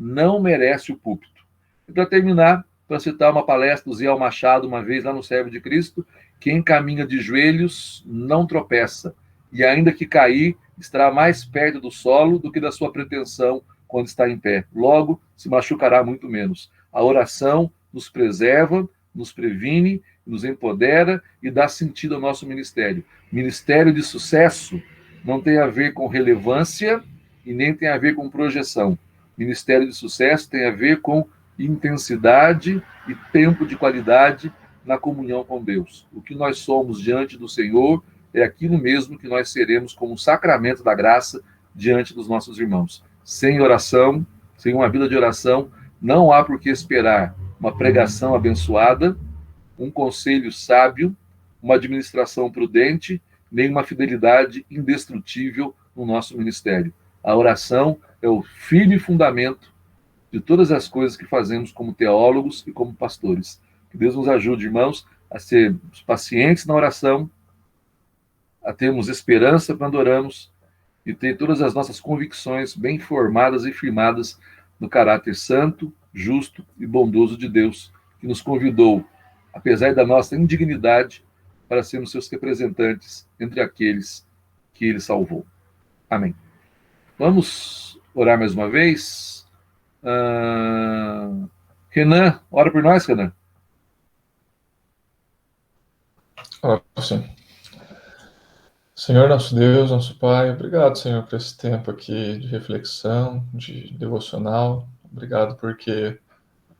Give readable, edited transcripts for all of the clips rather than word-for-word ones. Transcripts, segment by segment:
não merece o púlpito. E para terminar, para citar uma palestra do Zé Machado, uma vez lá no Servo de Cristo, quem caminha de joelhos não tropeça, e ainda que cair, estará mais perto do solo do que da sua pretensão quando está em pé. Logo, se machucará muito menos. A oração nos preserva, nos previne, nos empodera e dá sentido ao nosso ministério. Ministério de sucesso não tem a ver com relevância e nem tem a ver com projeção. Ministério de sucesso tem a ver com intensidade e tempo de qualidade na comunhão com Deus. O que nós somos diante do Senhor é aquilo mesmo que nós seremos como um sacramento da graça diante dos nossos irmãos. Sem oração, sem uma vida de oração, não há por que esperar uma pregação abençoada, um conselho sábio, uma administração prudente, nem uma fidelidade indestrutível no nosso ministério. A oração é o firme fundamento de todas as coisas que fazemos como teólogos e como pastores. Que Deus nos ajude, irmãos, a sermos pacientes na oração, a termos esperança quando oramos e ter todas as nossas convicções bem formadas e firmadas no caráter santo, justo e bondoso de Deus, que nos convidou, apesar da nossa indignidade, para sermos seus representantes entre aqueles que Ele salvou. Amém. Vamos orar mais uma vez? Renan, ora por nós, Renan. Ora, sim. Senhor nosso Deus, nosso Pai, obrigado, Senhor, por esse tempo aqui de reflexão, de devocional. Obrigado porque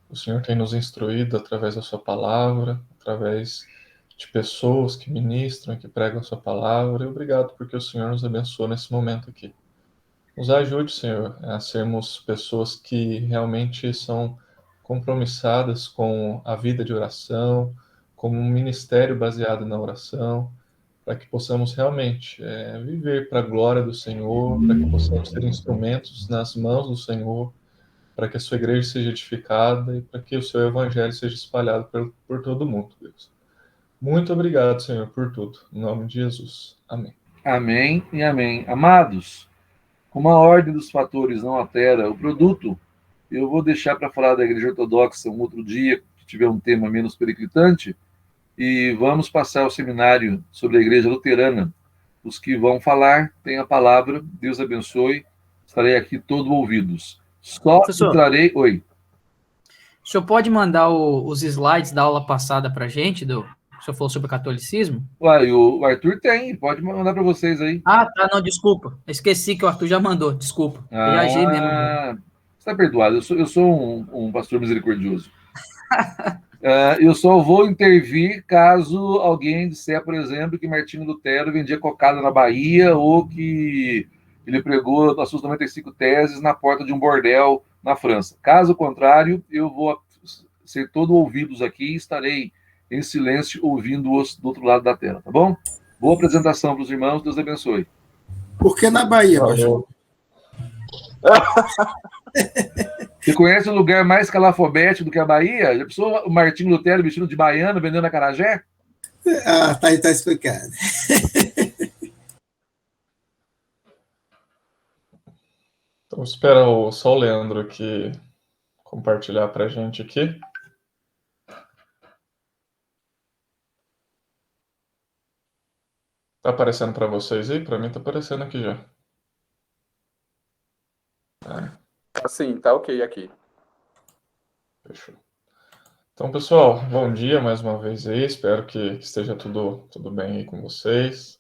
o Senhor tem nos instruído através da sua palavra, através de pessoas que ministram, que pregam a sua palavra. E obrigado porque o Senhor nos abençoou nesse momento aqui. Nos ajude, Senhor, a sermos pessoas que realmente são compromissadas com a vida de oração, como um ministério baseado na oração, para que possamos realmente viver para a glória do Senhor, para que possamos ser instrumentos nas mãos do Senhor, para que a sua igreja seja edificada e para que o seu evangelho seja espalhado por todo o mundo, Deus. Muito obrigado, Senhor, por tudo. Em nome de Jesus. Amém. Amém e amém. Amados, como a ordem dos fatores não altera o produto, eu vou deixar para falar da Igreja Ortodoxa um outro dia, que tiver um tema menos periclitante, e vamos passar o seminário sobre a Igreja Luterana. Os que vão falar têm a palavra, Deus abençoe, estarei aqui todo ouvidos. Só Professor, entrarei... Oi. O senhor pode mandar os slides da aula passada para a gente, o senhor falou sobre o catolicismo? Uai, o Arthur tem, pode mandar para vocês aí. Ah, tá, não, desculpa. Esqueci que o Arthur já mandou, desculpa. Viajei mesmo. Está perdoado, eu sou um pastor misericordioso. Eu só vou intervir caso alguém disser, por exemplo, que Martinho Lutero vendia cocada na Bahia ou que ele pregou as suas 95 teses na porta de um bordel na França. Caso contrário, eu vou ser todo ouvidos aqui e estarei em silêncio ouvindo-os do outro lado da tela, tá bom? Boa apresentação para os irmãos, Deus abençoe. Por que na Bahia, pastor? Você conhece um lugar mais calafobético do que a Bahia? Já pensou o Martinho Lutero vestido de baiano vendendo acarajé? Tá explicado. Então, espera só o Leandro aqui compartilhar para a gente aqui. Tá aparecendo para vocês aí? Para mim tá aparecendo aqui já. Sim, tá ok aqui. Fechou. Então, pessoal, bom dia mais uma vez aí. Espero que esteja tudo bem aí com vocês.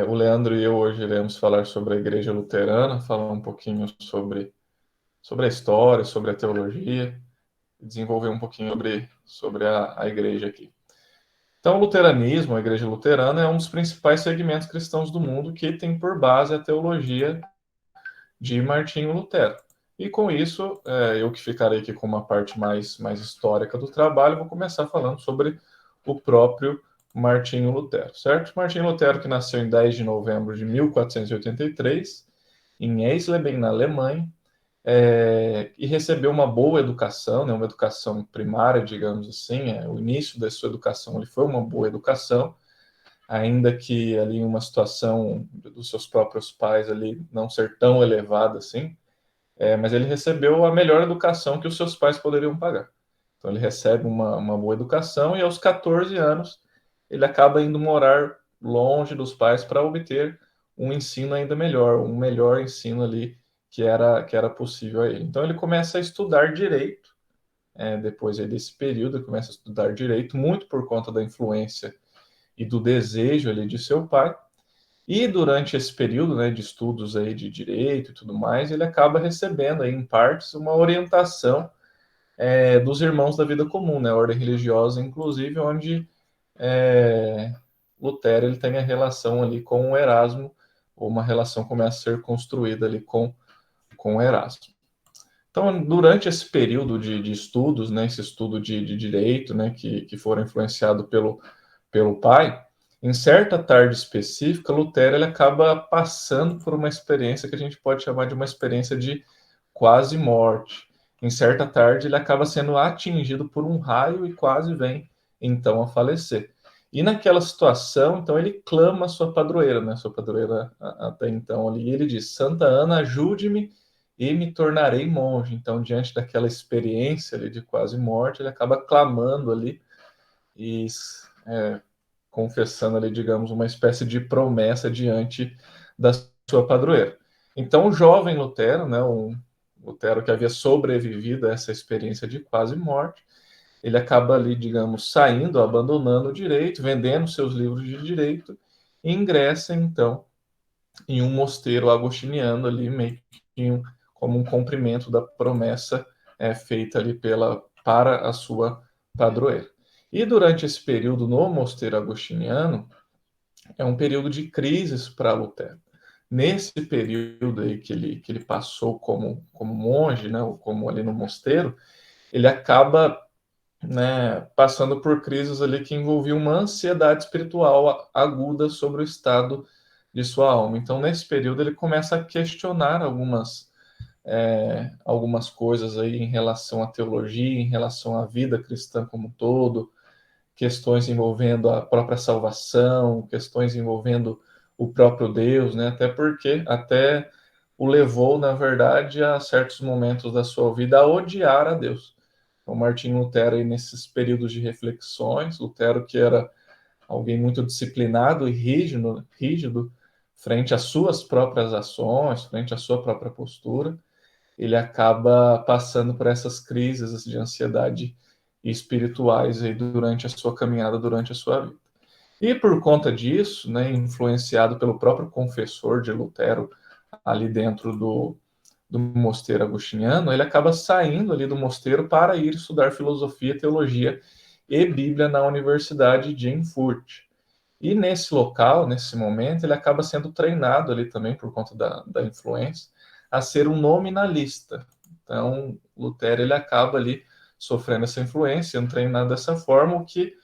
O Leandro e eu hoje iremos falar sobre a Igreja Luterana, falar um pouquinho sobre a história, sobre a teologia, e desenvolver um pouquinho sobre a igreja aqui. Então, o luteranismo, a Igreja Luterana, é um dos principais segmentos cristãos do mundo que tem por base a teologia de Martinho Lutero. E com isso, eu que ficarei aqui com uma parte mais histórica do trabalho, vou começar falando sobre o próprio Martinho Lutero, certo? Martinho Lutero, que nasceu em 10 de novembro de 1483, em Eisleben, na Alemanha, e recebeu uma boa educação, né, uma educação primária, digamos assim. O início da sua educação ele foi uma boa educação, ainda que ali uma situação dos seus próprios pais ali não ser tão elevada assim. mas ele recebeu a melhor educação que os seus pais poderiam pagar. Então ele recebe uma boa educação e aos 14 anos ele acaba indo morar longe dos pais para obter um ensino ainda melhor, um melhor ensino ali que era possível a ele. Então ele começa a estudar direito, depois desse período ele começa a estudar direito, muito por conta da influência e do desejo ali de seu pai. E durante esse período, né, de estudos aí de direito e tudo mais, ele acaba recebendo aí, em partes, uma orientação dos irmãos da vida comum, né, a ordem religiosa, inclusive, onde Lutero ele tem a relação ali com o Erasmo, ou uma relação começa a ser construída ali com o Erasmo. Então, durante esse período de estudos, né, esse estudo de direito, né, que foram influenciados pelo pai, em certa tarde específica, Lutero ele acaba passando por uma experiência que a gente pode chamar de uma experiência de quase morte. Em certa tarde, ele acaba sendo atingido por um raio e quase vem, então, a falecer. E naquela situação, então, ele clama a sua padroeira, né? Sua padroeira até então ali, e ele diz: Santa Ana, ajude-me e me tornarei monge. Então, diante daquela experiência ali de quase morte, ele acaba clamando ali e confessando ali, digamos, uma espécie de promessa diante da sua padroeira. Então, o jovem Lutero, né, um Lutero que havia sobrevivido a essa experiência de quase morte, ele acaba ali, digamos, saindo, abandonando o direito, vendendo seus livros de direito, e ingressa, então, em um mosteiro agostiniano ali, meio que como um cumprimento da promessa feita ali para a sua padroeira. E durante esse período no mosteiro agostiniano, é um período de crises para Lutero. Nesse período aí que ele passou como monge, né, ou como ali no mosteiro, ele acaba, né, passando por crises ali que envolviam uma ansiedade espiritual aguda sobre o estado de sua alma. Então, nesse período, ele começa a questionar algumas coisas aí em relação à teologia, em relação à vida cristã como um todo, questões envolvendo a própria salvação, questões envolvendo o próprio Deus, né? Até o levou, na verdade, a certos momentos da sua vida a odiar a Deus. Então, Martinho Lutero, aí, nesses períodos de reflexões, Lutero que era alguém muito disciplinado e rígido frente às suas próprias ações, frente à sua própria postura, ele acaba passando por essas crises de ansiedade espirituais aí durante a sua caminhada, durante a sua vida. E por conta disso, né, influenciado pelo próprio confessor de Lutero ali dentro do mosteiro agostiniano, ele acaba saindo ali do mosteiro para ir estudar filosofia, teologia e Bíblia na Universidade de Erfurt. E nesse local, nesse momento, ele acaba sendo treinado ali também, por conta da influência, a ser um nominalista. Então, Lutero ele acaba ali sofrendo essa influência, sendo treinado dessa forma, o que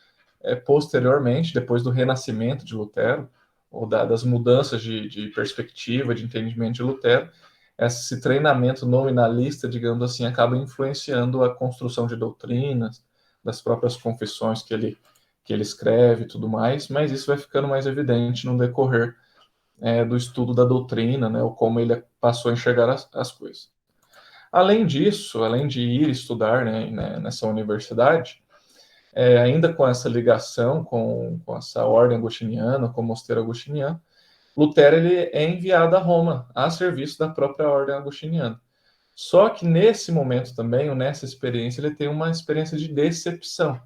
posteriormente, depois do renascimento de Lutero, ou das mudanças de perspectiva, de entendimento de Lutero, esse treinamento nominalista, digamos assim, acaba influenciando a construção de doutrinas, das próprias confissões que ele escreve e tudo mais, mas isso vai ficando mais evidente no decorrer do estudo da doutrina, né, ou como ele passou a enxergar as coisas. Além disso, além de ir estudar, né, nessa universidade, ainda com essa ligação com essa ordem agostiniana, com o mosteiro agostiniano, Lutero ele é enviado a Roma, a serviço da própria ordem agostiniana. Só que nesse momento também, ou nessa experiência, ele tem uma experiência de decepção,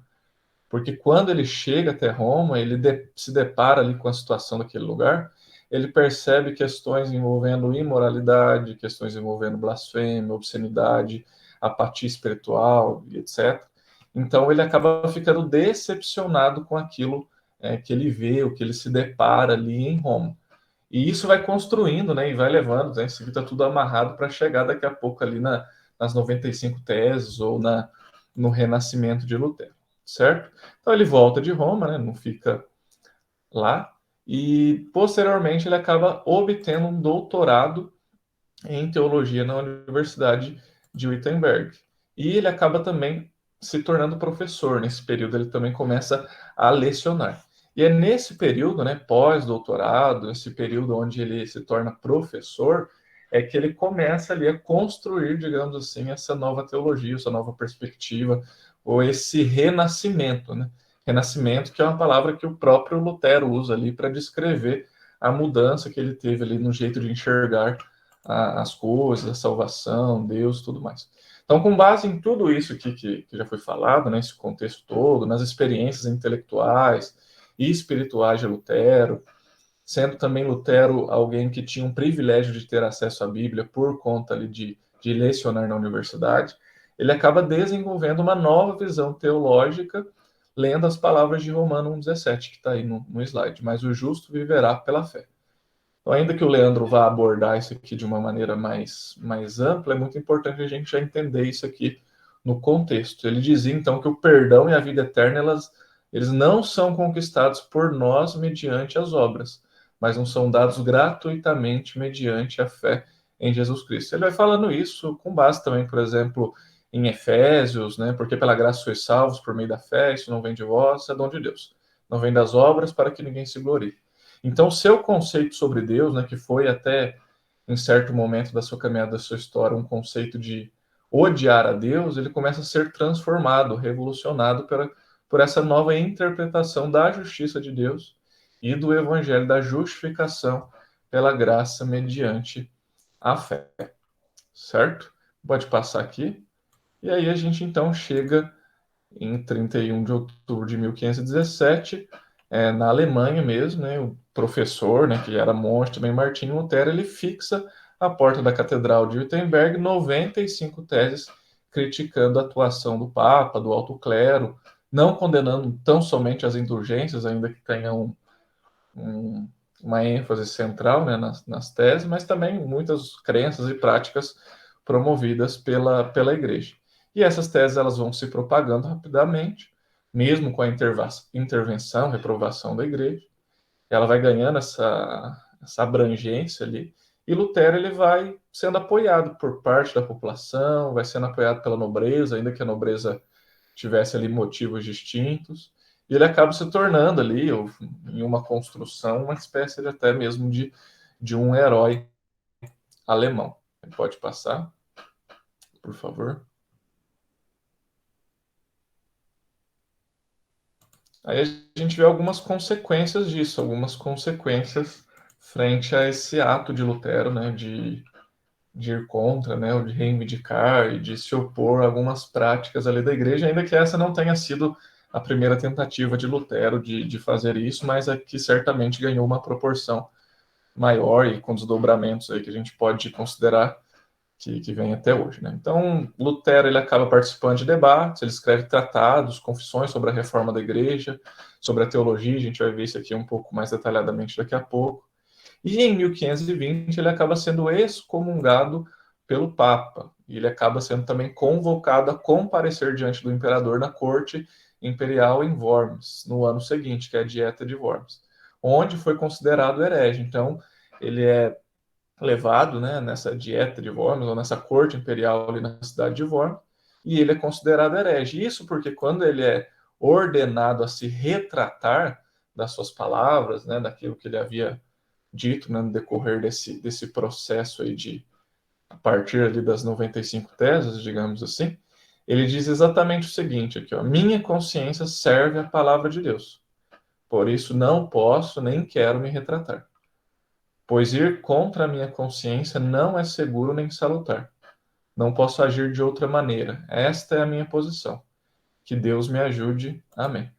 porque quando ele chega até Roma, ele se depara ali com a situação daquele lugar, ele percebe questões envolvendo imoralidade, questões envolvendo blasfêmia, obscenidade, apatia espiritual, etc. Então ele acaba ficando decepcionado com aquilo que ele vê, o que ele se depara ali em Roma. E isso vai construindo, né, e vai levando, né, isso está tudo amarrado para chegar daqui a pouco ali nas 95 teses ou no renascimento de Lutero, certo? Então ele volta de Roma, né, não fica lá, e posteriormente ele acaba obtendo um doutorado em teologia na Universidade de Wittenberg. E ele acaba também se tornando professor. Nesse período ele também começa a lecionar. E é nesse período, né, pós-doutorado, esse período onde ele se torna professor, é que ele começa ali a construir, digamos assim, essa nova teologia, essa nova perspectiva, ou esse renascimento, né? Renascimento, que é uma palavra que o próprio Lutero usa ali para descrever a mudança que ele teve ali no jeito de enxergar as coisas, a salvação, Deus, tudo mais. Então, com base em tudo isso aqui que já foi falado, né, esse contexto todo, nas experiências intelectuais e espirituais de Lutero, sendo também Lutero alguém que tinha um privilégio de ter acesso à Bíblia por conta ali de lecionar na universidade, ele acaba desenvolvendo uma nova visão teológica, lendo as palavras de Romanos 1,17, que está aí no slide. Mas o justo viverá pela fé. Então, ainda que o Leandro vá abordar isso aqui de uma maneira mais ampla, é muito importante a gente já entender isso aqui no contexto. Ele dizia, então, que o perdão e a vida eterna, eles não são conquistados por nós mediante as obras, mas não são dados gratuitamente mediante a fé em Jesus Cristo. Ele vai falando isso com base também, por exemplo, em Efésios, né? Porque pela graça sois salvos por meio da fé, isso não vem de vós, é dom de Deus. Não vem das obras para que ninguém se glorie. Então, seu conceito sobre Deus, né, que foi até em certo momento da sua caminhada, da sua história, um conceito de odiar a Deus, ele começa a ser transformado, revolucionado por essa nova interpretação da justiça de Deus e do evangelho da justificação pela graça mediante a fé. Certo? Pode passar aqui. E aí a gente então chega em 31 de outubro de 1517, na Alemanha mesmo, né, o professor, né, que era monge também, Martinho Lutero, ele fixa à porta da Catedral de Wittenberg 95 teses criticando a atuação do Papa, do alto clero, não condenando tão somente as indulgências, ainda que tenha uma ênfase central, né, nas teses, mas também muitas crenças e práticas promovidas pela Igreja. E essas teses elas vão se propagando rapidamente, mesmo com a intervenção, reprovação da Igreja. Ela vai ganhando essa abrangência ali, e Lutero ele vai sendo apoiado por parte da população, vai sendo apoiado pela nobreza, ainda que a nobreza tivesse ali motivos distintos, e ele acaba se tornando ali, em uma construção, uma espécie de até mesmo de um herói alemão. Pode passar, por favor. Aí a gente vê algumas consequências disso, algumas consequências frente a esse ato de Lutero, né, de ir contra, né, ou de reivindicar e de se opor a algumas práticas ali da igreja, ainda que essa não tenha sido a primeira tentativa de Lutero de fazer isso, mas é que certamente ganhou uma proporção maior e com desdobramentos aí que a gente pode considerar que vem até hoje, né? Então, Lutero ele acaba participando de debates, ele escreve tratados, confissões sobre a reforma da igreja, sobre a teologia, a gente vai ver isso aqui um pouco mais detalhadamente daqui a pouco. E em 1520 ele acaba sendo excomungado pelo Papa, e ele acaba sendo também convocado a comparecer diante do imperador na corte imperial em Worms, no ano seguinte, que é a Dieta de Worms, onde foi considerado herege. Então, ele é levado, né, nessa Dieta de Worms, ou nessa corte imperial ali na cidade de Worms, e ele é considerado herege. Isso porque quando ele é ordenado a se retratar das suas palavras, né, daquilo que ele havia dito, né, no decorrer desse processo aí a partir ali das 95 teses, digamos assim, ele diz exatamente o seguinte aqui, ó: minha consciência serve à palavra de Deus, por isso não posso nem quero me retratar, pois ir contra a minha consciência não é seguro nem salutar. Não posso agir de outra maneira. Esta é a minha posição. Que Deus me ajude. Amém.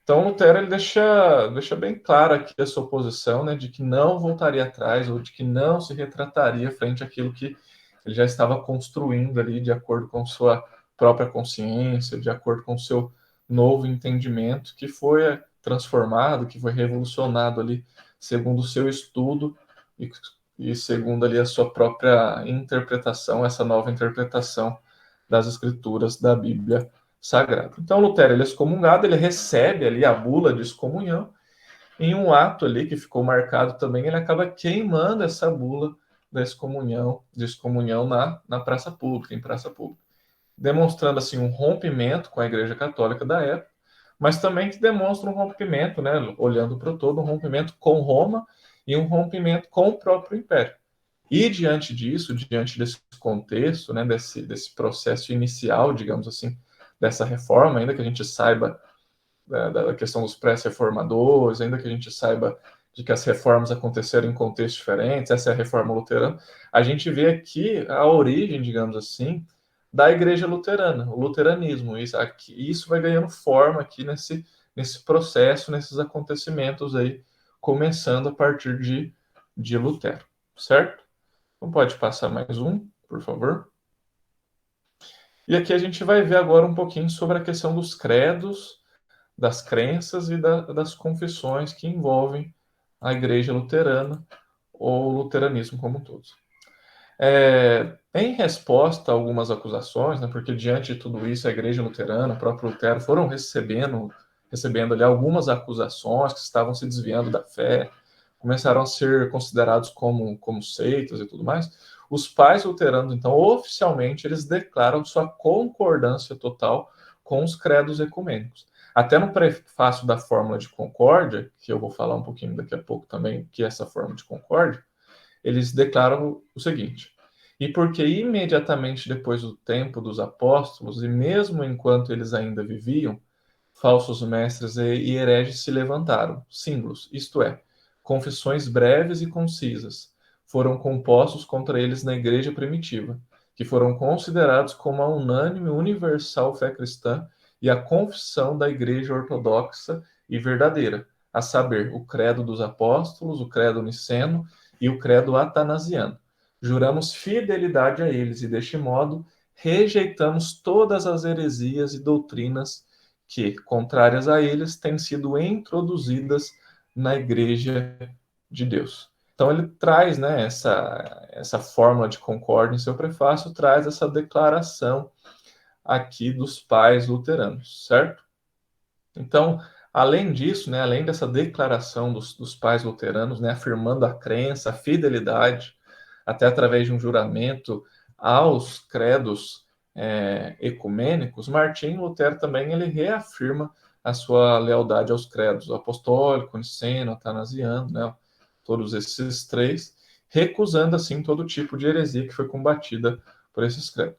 Então, Lutero ele deixa bem clara aqui a sua posição, né, de que não voltaria atrás ou de que não se retrataria frente àquilo que ele já estava construindo ali de acordo com sua própria consciência, de acordo com o seu novo entendimento, que foi transformado, que foi revolucionado ali segundo o seu estudo e segundo ali a sua própria interpretação, essa nova interpretação das escrituras da Bíblia Sagrada. Então, Lutero ele é excomungado, ele recebe ali a bula de excomunhão, em um ato ali que ficou marcado também, ele acaba queimando essa bula da excomunhão na praça pública, em praça pública, demonstrando assim um rompimento com a Igreja Católica da época, mas também que demonstra um rompimento, né, olhando para o todo, um rompimento com Roma e um rompimento com o próprio Império. E diante disso, diante desse contexto, né, desse processo inicial, digamos assim, dessa reforma, ainda que a gente saiba da questão dos pré-reformadores, ainda que a gente saiba de que as reformas aconteceram em contextos diferentes, essa é a reforma luterana, a gente vê aqui a origem, digamos assim, da igreja luterana, o luteranismo. Isso vai ganhando forma aqui nesse processo, nesses acontecimentos aí, começando a partir de Lutero, certo? Então pode passar mais um, por favor. E aqui a gente vai ver agora um pouquinho sobre a questão dos credos, das crenças e das confissões que envolvem a igreja luterana ou o luteranismo como um todo. Em resposta a algumas acusações, né, porque diante de tudo isso a igreja luterana, o próprio Lutero, foram recebendo ali algumas acusações que estavam se desviando da fé, começaram a ser considerados como seitas e tudo mais. Os pais luteranos, então, oficialmente, eles declaram sua concordância total com os credos ecumênicos. Até no prefácio da Fórmula de Concórdia, que eu vou falar um pouquinho daqui a pouco também, que é essa Fórmula de Concórdia, eles declaram o seguinte: e porque imediatamente depois do tempo dos apóstolos, e mesmo enquanto eles ainda viviam, falsos mestres e hereges se levantaram, símbolos, isto é, confissões breves e concisas, foram compostos contra eles na igreja primitiva, que foram considerados como a unânime universal fé cristã e a confissão da igreja ortodoxa e verdadeira, a saber, o credo dos apóstolos, o credo niceno e o credo atanasiano. Juramos fidelidade a eles e, deste modo, rejeitamos todas as heresias e doutrinas que, contrárias a eles, têm sido introduzidas na Igreja de Deus. Então ele traz, né, essa fórmula de concórdia em seu prefácio, traz essa declaração aqui dos pais luteranos, certo? Então, além disso, né, além dessa declaração dos pais luteranos, né, afirmando a crença, a fidelidade, até através de um juramento aos credos ecumênicos, Martim Lutero também ele reafirma a sua lealdade aos credos apostólico, niceno, atanasiano, né, todos esses três, recusando assim todo tipo de heresia que foi combatida por esses credos.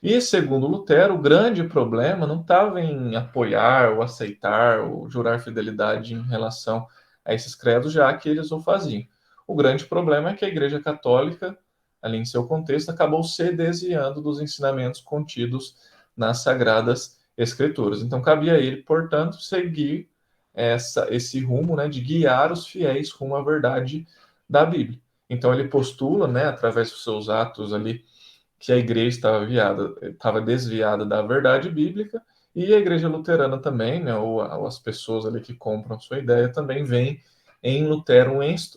E, segundo Lutero, o grande problema não estava em apoiar ou aceitar ou jurar fidelidade em relação a esses credos, já que eles o faziam. O grande problema é que a Igreja Católica, ali em seu contexto, acabou se desviando dos ensinamentos contidos nas Sagradas Escrituras. Então, cabia a ele, portanto, seguir esse rumo, né, de guiar os fiéis rumo à verdade da Bíblia. Então, ele postula, né, através dos seus atos ali, que a igreja estava desviada da verdade bíblica, e a igreja luterana também, né, ou as pessoas ali que compram sua ideia, também veem em Lutero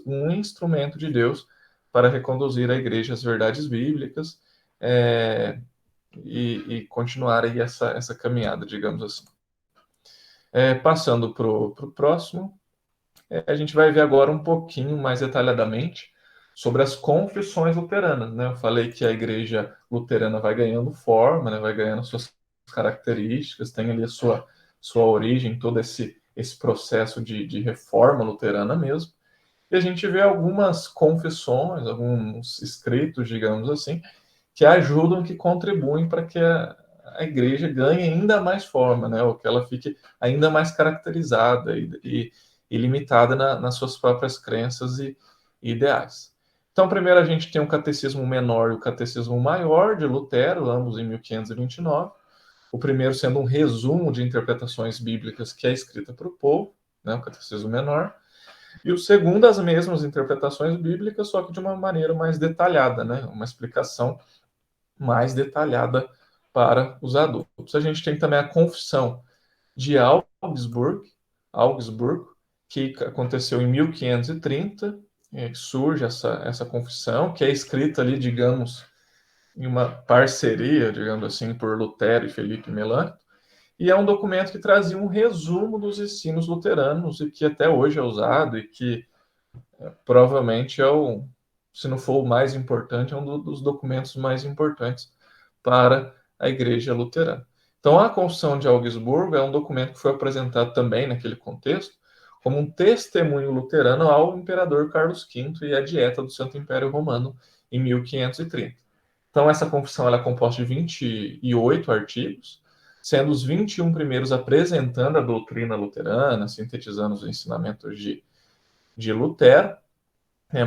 um instrumento de Deus para reconduzir a igreja às verdades bíblicas e continuar aí essa caminhada, digamos assim. Passando para o próximo, a gente vai ver agora um pouquinho mais detalhadamente sobre as confissões luteranas, né? Eu falei que a igreja luterana vai ganhando forma, né? Vai ganhando suas características, tem ali a sua origem, todo esse processo de reforma luterana mesmo. E a gente vê algumas confissões, alguns escritos, digamos assim, que ajudam, que contribuem para que a igreja ganhe ainda mais forma, né? Ou que ela fique ainda mais caracterizada e limitada nas suas próprias crenças e ideais. Então, primeiro a gente tem o Catecismo Menor e o Catecismo Maior de Lutero, ambos em 1529. O primeiro sendo um resumo de interpretações bíblicas que é escrita para o povo, né, o Catecismo Menor. E o segundo, as mesmas interpretações bíblicas, só que de uma maneira mais detalhada, né, uma explicação mais detalhada para os adultos. A gente tem também a Confissão de Augsburgo, que aconteceu em 1530, surge essa confissão, que é escrita ali, digamos, em uma parceria, digamos assim, por Lutero e Felipe Melanchthon, e é um documento que trazia um resumo dos ensinos luteranos e que até hoje é usado e que provavelmente se não for o mais importante, é um dos documentos mais importantes para a Igreja Luterana. Então, a Confissão de Augsburgo é um documento que foi apresentado também naquele contexto como um testemunho luterano ao imperador Carlos V e à dieta do Santo Império Romano em 1530. Então, essa confissão ela é composta de 28 artigos, sendo os 21 primeiros apresentando a doutrina luterana, sintetizando os ensinamentos de Lutero,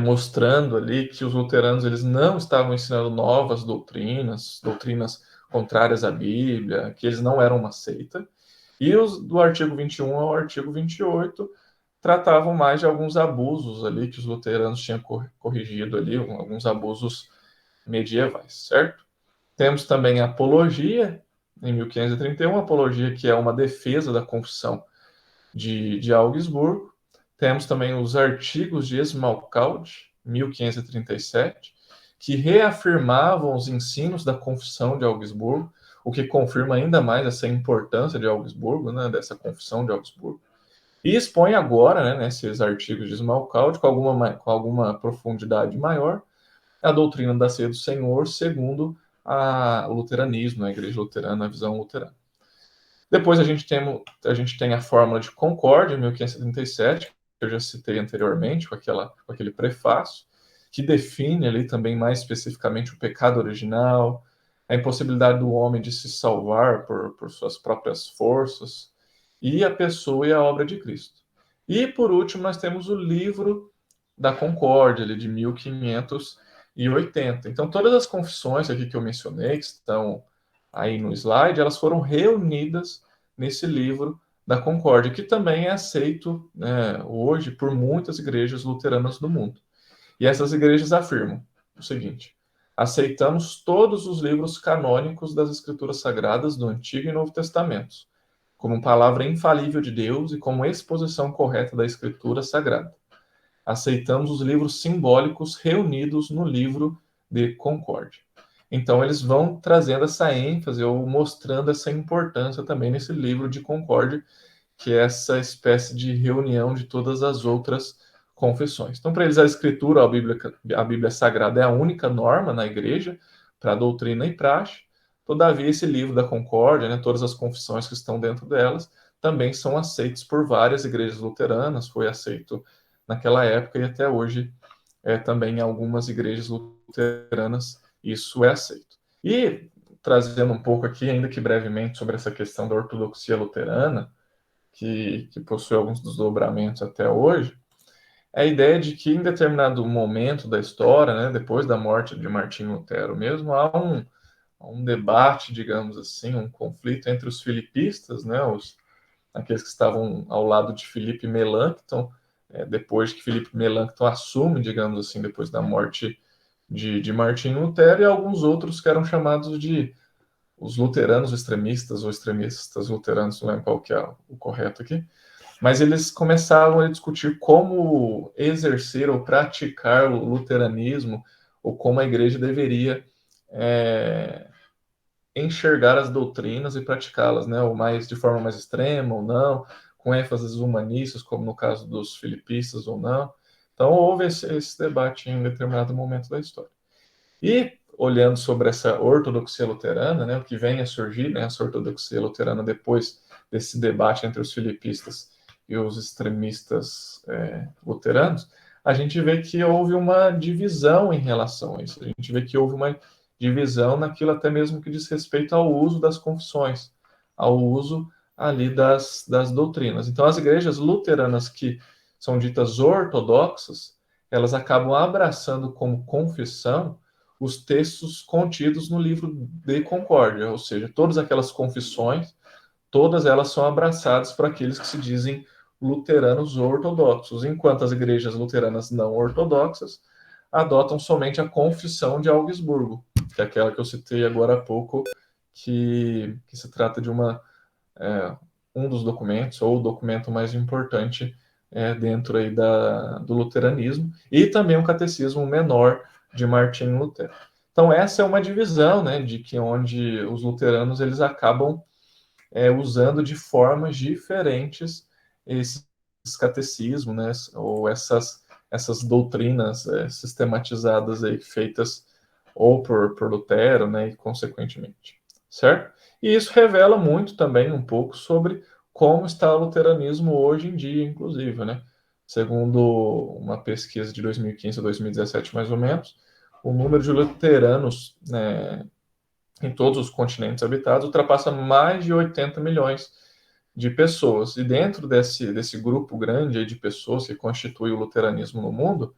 mostrando ali que os luteranos eles não estavam ensinando novas doutrinas contrárias à Bíblia, que eles não eram uma seita. E os do artigo 21 ao artigo 28 tratavam mais de alguns abusos ali que os luteranos tinham corrigido ali, alguns abusos medievais, certo? Temos também a Apologia, em 1531, a Apologia que é uma defesa da Confissão de Augsburgo. Temos também os Artigos de Esmalcalde, 1537, que reafirmavam os ensinos da Confissão de Augsburgo, o que confirma ainda mais essa importância de Augsburgo, né, dessa Confissão de Augsburgo. E expõe agora, né, nesses artigos de Esmalcalde, com alguma profundidade maior, a doutrina da ceia do Senhor, segundo o luteranismo, a Igreja Luterana, a visão luterana. Depois a gente tem a Fórmula de Concórdia, 1537, que eu já citei anteriormente, com aquele prefácio, que define ali também mais especificamente o pecado original, a impossibilidade do homem de se salvar por suas próprias forças, e a pessoa e a obra de Cristo. E, por último, nós temos o Livro da Concórdia, ali, de 1580. Então, todas as confissões aqui que eu mencionei, que estão aí no slide, elas foram reunidas nesse Livro da Concórdia, que também é aceito, né, hoje por muitas igrejas luteranas do mundo. E essas igrejas afirmam o seguinte: aceitamos todos os livros canônicos das Escrituras Sagradas do Antigo e Novo Testamentos, como palavra infalível de Deus e como exposição correta da Escritura Sagrada. Aceitamos os livros simbólicos reunidos no Livro de Concórdia. Então, eles vão trazendo essa ênfase ou mostrando essa importância também nesse Livro de Concórdia, que é essa espécie de reunião de todas as outras confissões. Então, para eles, a Escritura, a Bíblia Sagrada, é a única norma na igreja para doutrina e praxe. Todavia, esse Livro da Concórdia, né, todas as confissões que estão dentro delas, também são aceitos por várias igrejas luteranas, foi aceito naquela época e até hoje também em algumas igrejas luteranas isso é aceito. E trazendo um pouco aqui, ainda que brevemente, sobre essa questão da ortodoxia luterana, que possui alguns desdobramentos até hoje, é a ideia de que em determinado momento da história, né, depois da morte de Martinho Lutero mesmo, há um debate, digamos assim, um conflito entre os filipistas, né, aqueles que estavam ao lado de Filipe Melanchthon, depois que Filipe Melanchthon assume, digamos assim, depois da morte de Martinho Lutero, e alguns outros que eram chamados de os luteranos extremistas ou extremistas luteranos, não lembro qual que é o correto aqui, mas eles começaram a discutir como exercer ou praticar o luteranismo, ou como a igreja deveria enxergar as doutrinas e praticá-las, né, ou de forma mais extrema ou não, com ênfases humanistas, como no caso dos filipistas ou não. Então, houve esse debate em um determinado momento da história. E, olhando sobre essa ortodoxia luterana, né, o que vem a surgir, né, essa ortodoxia luterana depois desse debate entre os filipistas e os extremistas luteranos, a gente vê que houve uma divisão em relação a isso. A gente vê que houve uma divisão naquilo até mesmo que diz respeito ao uso das confissões, ao uso ali das doutrinas. Então, as igrejas luteranas que são ditas ortodoxas, elas acabam abraçando como confissão os textos contidos no Livro de Concórdia, ou seja, todas aquelas confissões, todas elas são abraçadas por aqueles que se dizem luteranos ortodoxos, enquanto as igrejas luteranas não ortodoxas adotam somente a Confissão de Augsburgo, que é aquela que eu citei agora há pouco, que se trata de um dos documentos, ou o documento mais importante dentro aí do luteranismo, e também um catecismo menor de Martinho Lutero. Então, essa é uma divisão, né, de que onde os luteranos eles acabam usando de formas diferentes esses catecismos, né, ou essas doutrinas sistematizadas aí, feitas ou por Lutero, né, e consequentemente, certo? E isso revela muito também um pouco sobre como está o luteranismo hoje em dia, inclusive, né? Segundo uma pesquisa de 2015 a 2017, mais ou menos, o número de luteranos, né, em todos os continentes habitados ultrapassa mais de 80 milhões de pessoas. E dentro desse grupo grande aí de pessoas que constitui o luteranismo no mundo,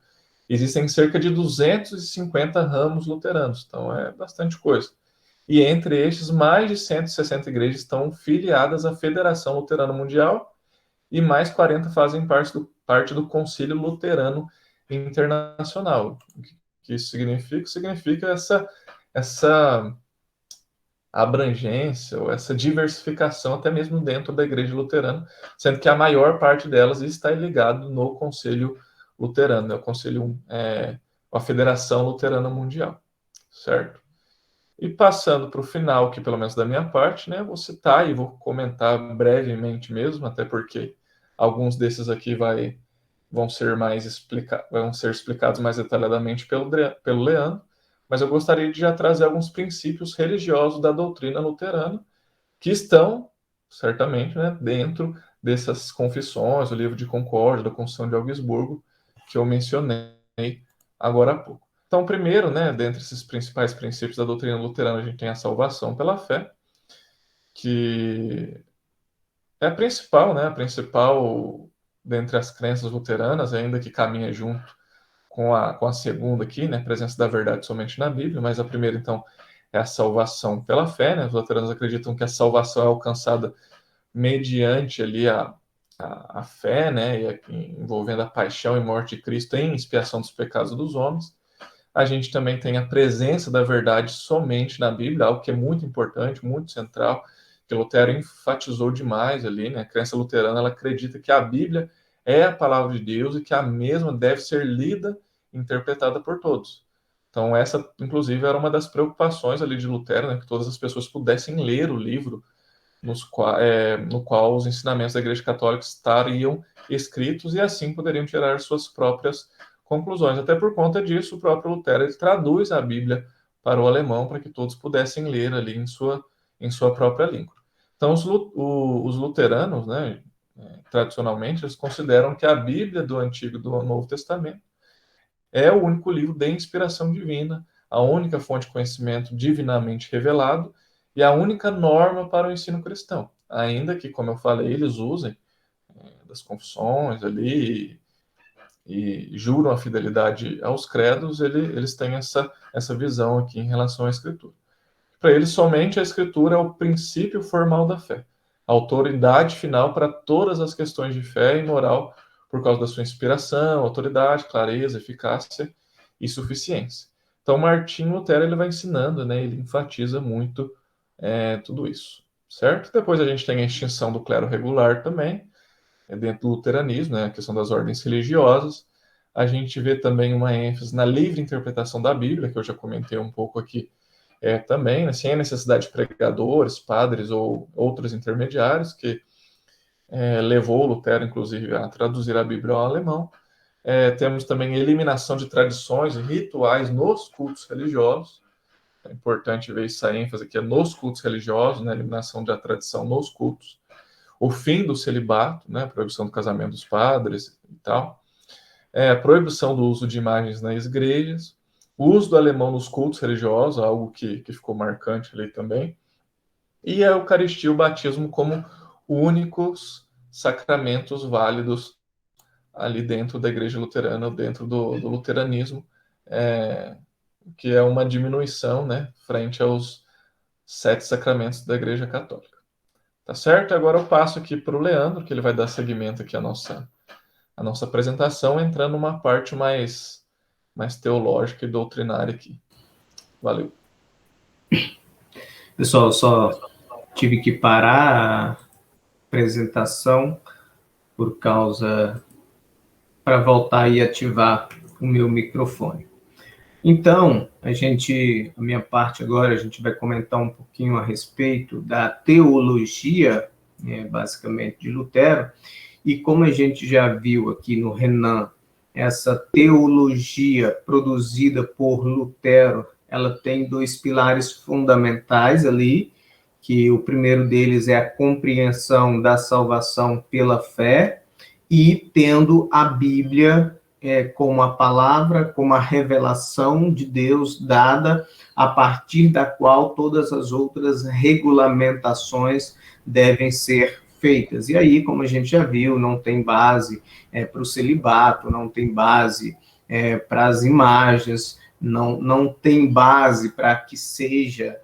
existem cerca de 250 ramos luteranos, então é bastante coisa. E entre estes, mais de 160 igrejas estão filiadas à Federação Luterana Mundial e mais 40 fazem parte do Concílio Luterano Internacional. O que isso significa? Significa essa abrangência ou essa diversificação até mesmo dentro da igreja luterana, sendo que a maior parte delas está ligado no Concílio Luterano, né? O Concílio, a Federação Luterana Mundial, certo? E passando para o final, aqui pelo menos da minha parte, né, vou citar e vou comentar brevemente mesmo, até porque alguns desses aqui vão ser explicados mais detalhadamente pelo Leandro, mas eu gostaria de já trazer alguns princípios religiosos da doutrina luterana que estão, certamente, né, dentro dessas confissões, o livro de Concórdia, da Confissão de Augsburgo, que eu mencionei agora há pouco. Então, primeiro, né, dentre esses principais princípios da doutrina luterana, a gente tem a salvação pela fé, que é a principal, né, dentre as crenças luteranas, ainda que caminha junto com a segunda aqui, né, presença da verdade somente na Bíblia, mas a primeira, então, é a salvação pela fé, né, os luteranos acreditam que a salvação é alcançada mediante ali a fé, né, envolvendo a paixão e morte de Cristo em expiação dos pecados dos homens. A gente também tem a presença da verdade somente na Bíblia, algo que é muito importante, muito central, que Lutero enfatizou demais ali, né? A crença luterana, ela acredita que a Bíblia é a palavra de Deus e que a mesma deve ser lida e interpretada por todos. Então, essa, inclusive, era uma das preocupações ali de Lutero, né? Que todas as pessoas pudessem ler o livro no qual os ensinamentos da Igreja Católica estariam escritos e assim poderiam tirar suas próprias conclusões. Até por conta disso, o próprio Lutero ele traduz a Bíblia para o alemão para que todos pudessem ler ali em sua própria língua. Então, os luteranos, né, tradicionalmente, eles consideram que a Bíblia do Antigo e do Novo Testamento é o único livro de inspiração divina, a única fonte de conhecimento divinamente revelado e a única norma para o ensino cristão. Ainda que, como eu falei, eles usem das confissões ali e juram a fidelidade aos credos, eles têm essa visão aqui em relação à Escritura. Para eles, somente a Escritura é o princípio formal da fé, a autoridade final para todas as questões de fé e moral, por causa da sua inspiração, autoridade, clareza, eficácia e suficiência. Então, Martinho Lutero ele vai ensinando, né, ele enfatiza muito tudo isso, certo? Depois a gente tem a extinção do clero regular também, dentro do luteranismo, né, a questão das ordens religiosas. A gente vê também uma ênfase na livre interpretação da Bíblia, que eu já comentei um pouco aqui também, né, sem a necessidade de pregadores, padres ou outros intermediários, que levou Lutero, inclusive, a traduzir a Bíblia ao alemão. Temos também eliminação de tradições e rituais nos cultos religiosos. É importante ver essa ênfase aqui, nos cultos religiosos, né, eliminação da tradição nos cultos. O fim do celibato, né, proibição do casamento dos padres e tal. Proibição do uso de imagens nas igrejas. O uso do alemão nos cultos religiosos, algo que ficou marcante ali também. E a Eucaristia e o batismo como únicos sacramentos válidos ali dentro da igreja luterana, dentro do luteranismo, que é uma diminuição, né, frente aos 7 sacramentos da igreja católica. Tá certo? Agora eu passo aqui para o Leandro, que ele vai dar seguimento aqui à nossa apresentação, entrando numa parte mais teológica e doutrinária aqui. Valeu. Pessoal, só tive que parar a apresentação para voltar e ativar o meu microfone. Então, a minha parte agora, a gente vai comentar um pouquinho a respeito da teologia, basicamente, de Lutero, e como a gente já viu aqui no Renan, essa teologia produzida por Lutero, ela tem 2 pilares fundamentais ali, que o primeiro deles é a compreensão da salvação pela fé, e tendo a Bíblia como a palavra, como a revelação de Deus dada, a partir da qual todas as outras regulamentações devem ser feitas. E aí, como a gente já viu, não tem base para o celibato, não tem base para as imagens, não tem base para que seja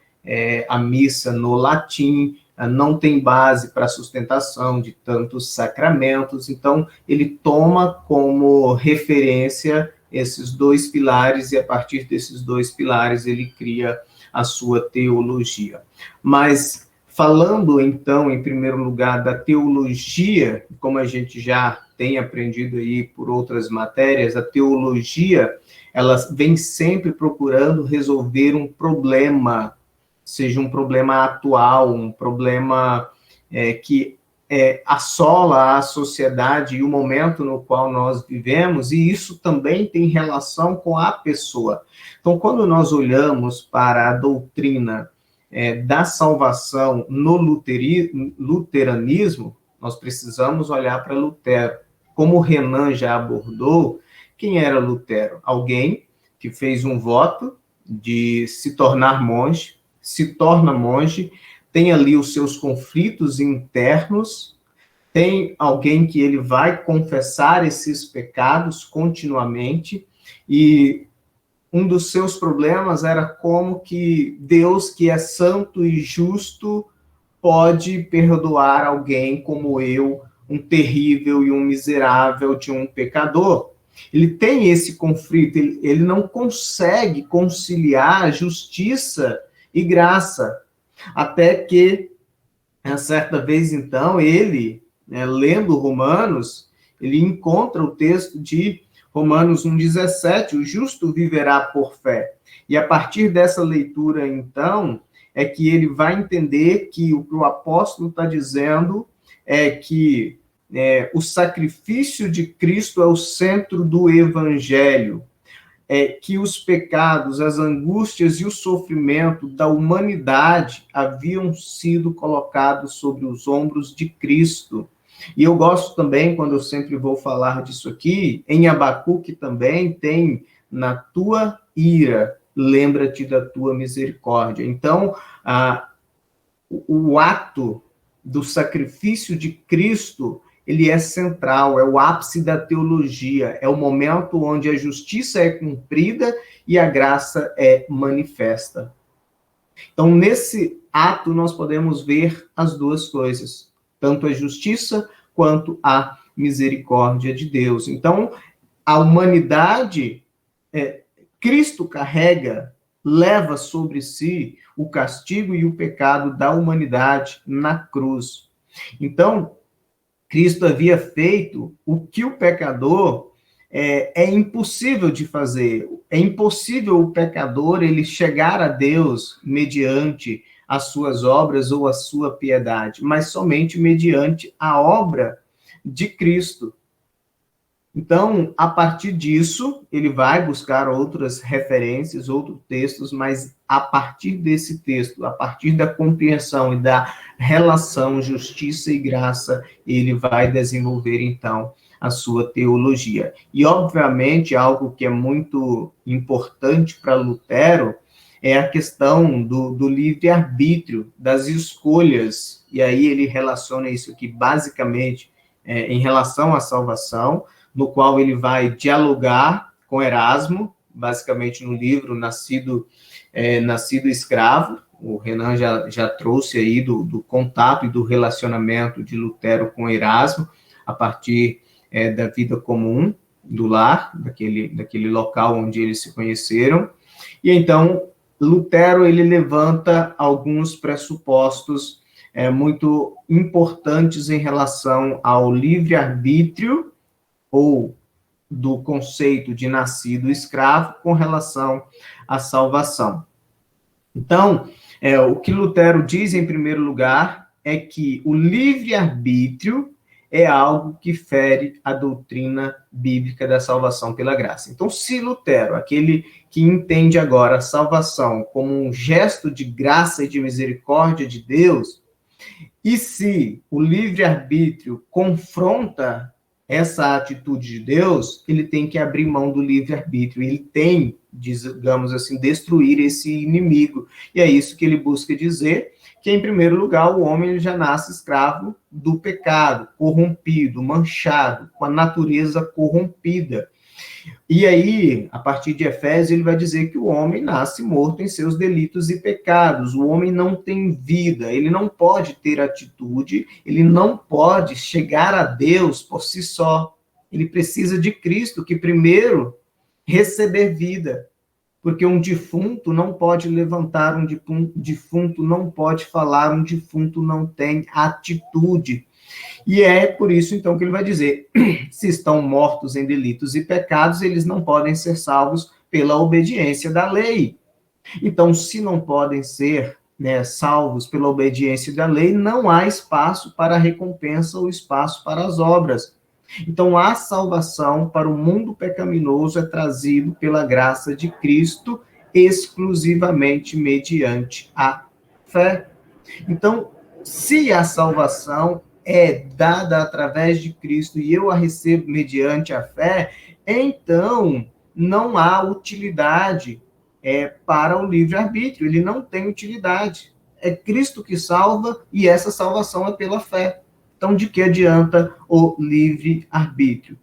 a missa no latim, não tem base para a sustentação de tantos sacramentos. Então, ele toma como referência esses dois pilares, e a partir desses dois pilares ele cria a sua teologia. Mas, falando, então, em primeiro lugar, da teologia, como a gente já tem aprendido aí por outras matérias, a teologia, ela vem sempre procurando resolver um problema, seja um problema atual, um problema que assola a sociedade e o momento no qual nós vivemos, e isso também tem relação com a pessoa. Então, quando nós olhamos para a doutrina da salvação no luteranismo, nós precisamos olhar para Lutero. Como o Renan já abordou, quem era Lutero? Alguém que fez um voto de se tornar monge, se torna monge, tem ali os seus conflitos internos, tem alguém que ele vai confessar esses pecados continuamente, e um dos seus problemas era como que Deus, que é santo e justo, pode perdoar alguém como eu, um terrível e um miserável de um pecador. Ele tem esse conflito, ele não consegue conciliar justiça e graça, até que, certa vez, então, ele, lendo Romanos, ele encontra o texto de Romanos 1,17, o justo viverá por fé. E a partir dessa leitura, então, é que ele vai entender que o que o apóstolo está dizendo é que o sacrifício de Cristo é o centro do evangelho, que os pecados, as angústias e o sofrimento da humanidade haviam sido colocados sobre os ombros de Cristo. E eu gosto também, quando eu sempre vou falar disso aqui, em Abacuque também tem, na tua ira, lembra-te da tua misericórdia. Então, o ato do sacrifício de Cristo, ele é central, é o ápice da teologia, é o momento onde a justiça é cumprida e a graça é manifesta. Então, nesse ato, nós podemos ver as duas coisas, tanto a justiça quanto a misericórdia de Deus. Então, a humanidade, Cristo carrega, leva sobre si o castigo e o pecado da humanidade na cruz. Então, Cristo havia feito o que o pecador é impossível de fazer. É impossível o pecador ele chegar a Deus mediante as suas obras ou a sua piedade, mas somente mediante a obra de Cristo. Então, a partir disso, ele vai buscar outras referências, outros textos, mas a partir desse texto, a partir da compreensão e da relação justiça e graça, ele vai desenvolver, então, a sua teologia. E, obviamente, algo que é muito importante para Lutero é a questão do livre-arbítrio, das escolhas. E aí ele relaciona isso aqui, basicamente, em relação à salvação, no qual ele vai dialogar com Erasmo, basicamente no livro Nascido Escravo. O Renan já trouxe aí do contato e do relacionamento de Lutero com Erasmo, a partir da vida comum, do lar, daquele local onde eles se conheceram. E então, Lutero, ele levanta alguns pressupostos muito importantes em relação ao livre-arbítrio, ou do conceito de nascido escravo com relação à salvação. Então, o que Lutero diz, em primeiro lugar, é que o livre-arbítrio é algo que fere a doutrina bíblica da salvação pela graça. Então, se Lutero, aquele que entende agora a salvação como um gesto de graça e de misericórdia de Deus, e se o livre-arbítrio confronta essa atitude de Deus, ele tem que abrir mão do livre-arbítrio, ele tem, digamos assim, destruir esse inimigo. E é isso que ele busca dizer, que em primeiro lugar o homem ele já nasce escravo do pecado, corrompido, manchado, com a natureza corrompida. E aí, a partir de Efésios, ele vai dizer que o homem nasce morto em seus delitos e pecados. O homem não tem vida, ele não pode ter atitude, ele não pode chegar a Deus por si só. Ele precisa de Cristo, que primeiro receber vida. Porque um defunto não pode levantar, um defunto não pode falar, um defunto não tem atitude. E é por isso, então, que ele vai dizer, se estão mortos em delitos e pecados, eles não podem ser salvos pela obediência da lei. Então, se não podem ser, né, salvos pela obediência da lei, não há espaço para a recompensa ou espaço para as obras. Então, a salvação para o mundo pecaminoso é trazido pela graça de Cristo, exclusivamente mediante a fé. Então, se a salvação é dada através de Cristo e eu a recebo mediante a fé, então não há utilidade para o livre-arbítrio, ele não tem utilidade. É Cristo que salva e essa salvação é pela fé. Então, de que adianta o livre-arbítrio?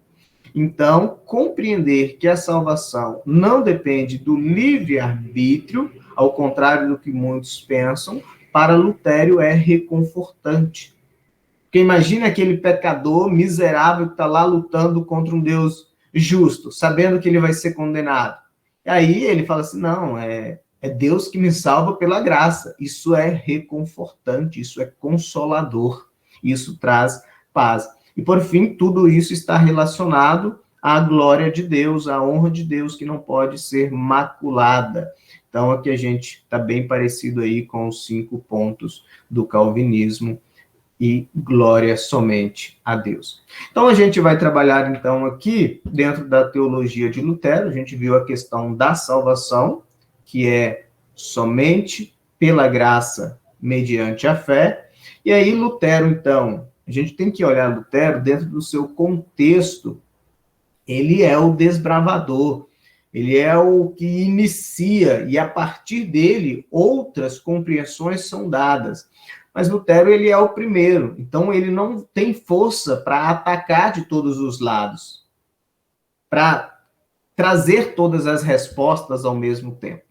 Então, compreender que a salvação não depende do livre-arbítrio, ao contrário do que muitos pensam, para Lutério é reconfortante. Porque imagina aquele pecador miserável que está lá lutando contra um Deus justo, sabendo que ele vai ser condenado. E aí ele fala assim, não, é Deus que me salva pela graça. Isso é reconfortante, isso é consolador, isso traz paz. E por fim, tudo isso está relacionado à glória de Deus, à honra de Deus, que não pode ser maculada. Então aqui a gente está bem parecido aí com os 5 pontos do calvinismo, e glória somente a Deus. Então, a gente vai trabalhar, então, aqui, dentro da teologia de Lutero, a gente viu a questão da salvação, que é somente pela graça, mediante a fé, e aí Lutero, então, a gente tem que olhar Lutero dentro do seu contexto, ele é o desbravador, ele é o que inicia, e a partir dele, outras compreensões são dadas. Mas Lutero, ele é o primeiro, então ele não tem força para atacar de todos os lados, para trazer todas as respostas ao mesmo tempo.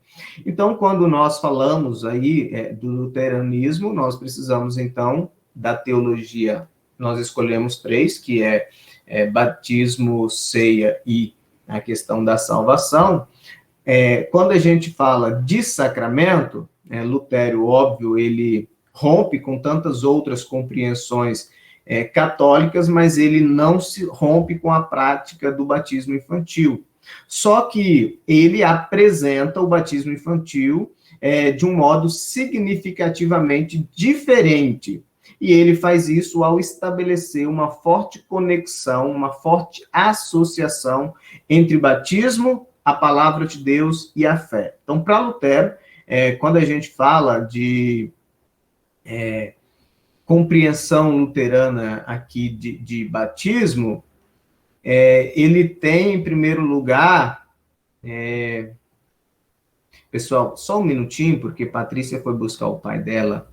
Então, quando nós falamos aí do luteranismo, nós precisamos, então, da teologia, nós escolhemos 3, que é batismo, ceia e a questão da salvação. Quando a gente fala de sacramento, Lutero, óbvio, ele rompe com tantas outras compreensões católicas, mas ele não se rompe com a prática do batismo infantil. Só que ele apresenta o batismo infantil de um modo significativamente diferente. E ele faz isso ao estabelecer uma forte conexão, uma forte associação entre batismo, a palavra de Deus e a fé. Então, para Lutero, quando a gente fala de compreensão luterana aqui de batismo, ele tem, em primeiro lugar, pessoal, só um minutinho, porque Patrícia foi buscar o pai dela